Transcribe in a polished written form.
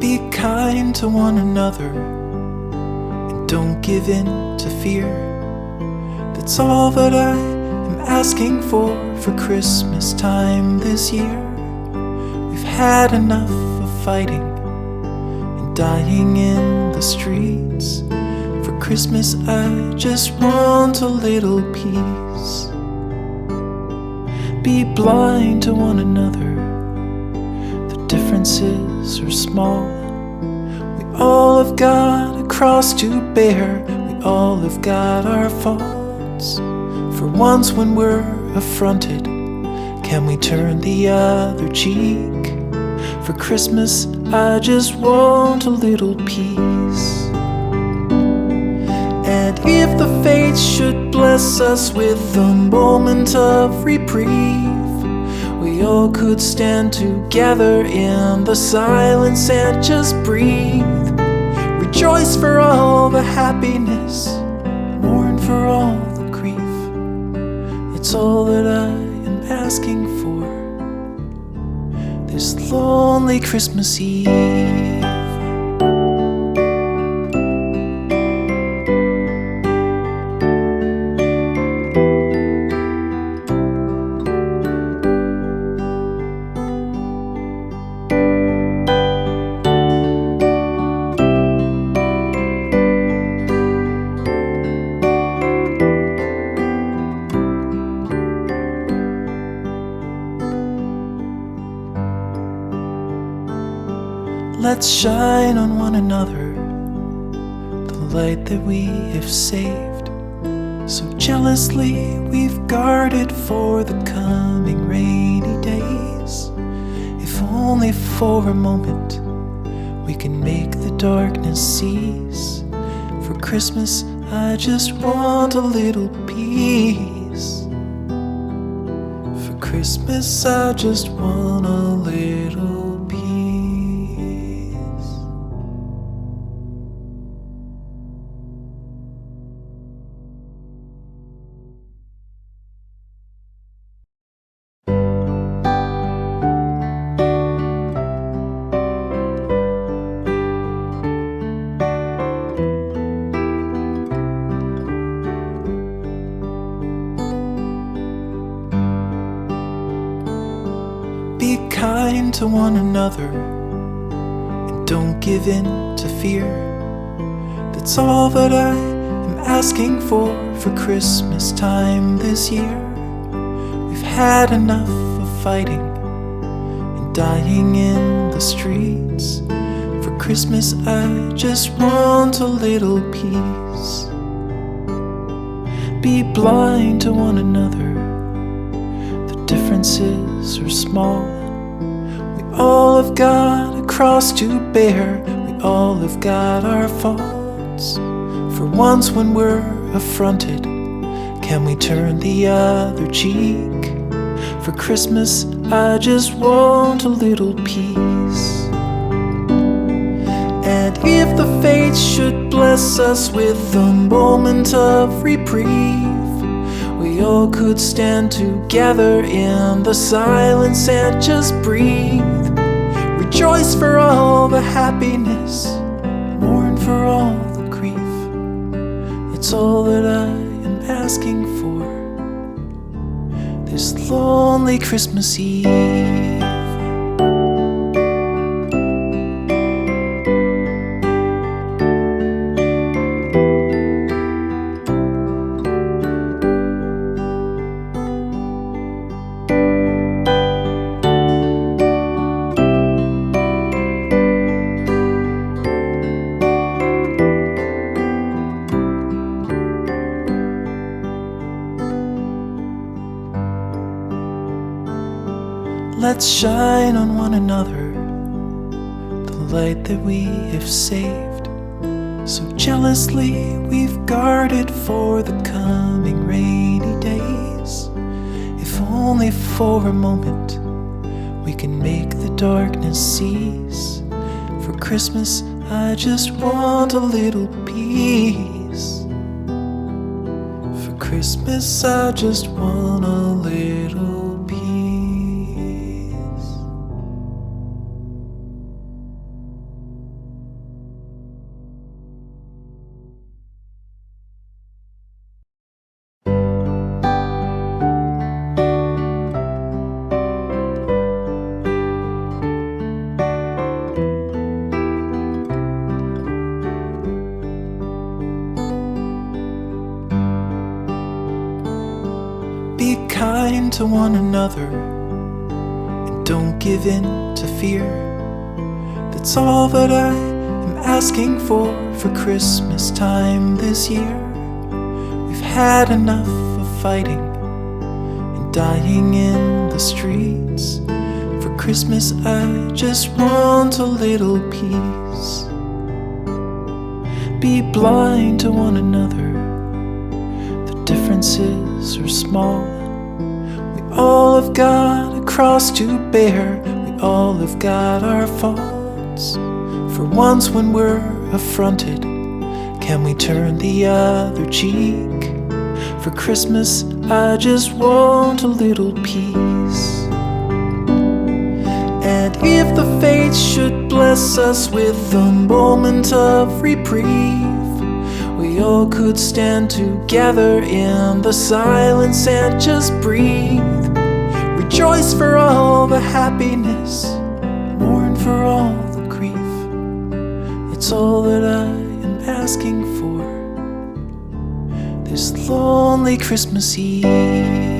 Be kind to one another and don't give in to fear. That's all that I am asking for Christmas time this year. We've had enough of fighting and dying in the streets. For Christmas I just want a little peace. Be blind to one another, the differences are small. We all have got a cross to bear, we all have got our faults. For once when we're affronted, can we turn the other cheek? For Christmas I just want a little peace. And if the fates should bless us with a moment of reprieve, we all could stand together in the silence and just breathe. Rejoice for all the happiness, mourn for all the grief. It's all that I am asking for this lonely Christmas Eve. Let's shine on one another the light that we have saved. So jealously we've guarded for the coming rainy days. If only for a moment we can make the darkness cease. For Christmas I just want a little peace. For Christmas I just want a little peace. Be kind to one another and don't give in to fear. That's all that I am asking for Christmas time this year. We've had enough of fighting and dying in the streets. For Christmas I just want a little peace. Be blind to one another, the differences are small. We all have got a cross to bear, we all have got our faults. For once when we're affronted, can we turn the other cheek? For Christmas I just want a little peace. And if the fates should bless us with a moment of reprieve, we all could stand together in the silence and just breathe. Rejoice for all the happiness, mourn for all the grief. It's all that I am asking for this lonely Christmas Eve. Let's shine on one another the light that we have saved. So jealously we've guarded for the coming rainy days. If only for a moment we can make the darkness cease. For Christmas I just want a little peace. For Christmas I just want a little peace. to one another and don't give in to fear. That's all that I am asking for Christmas time this year. We've had enough of fighting and dying in the streets. For Christmas I just want a little peace. Be blind to one another, the differences are small. We all have got a cross to bear, we all have got our faults. For once when we're affronted, can we turn the other cheek? For Christmas I just want a little peace. And if the fates should bless us with a moment of reprieve, we all could stand together in the silence and just breathe. Rejoice for all the happiness, mourn for all the grief. It's all that I am asking for this lonely Christmas Eve.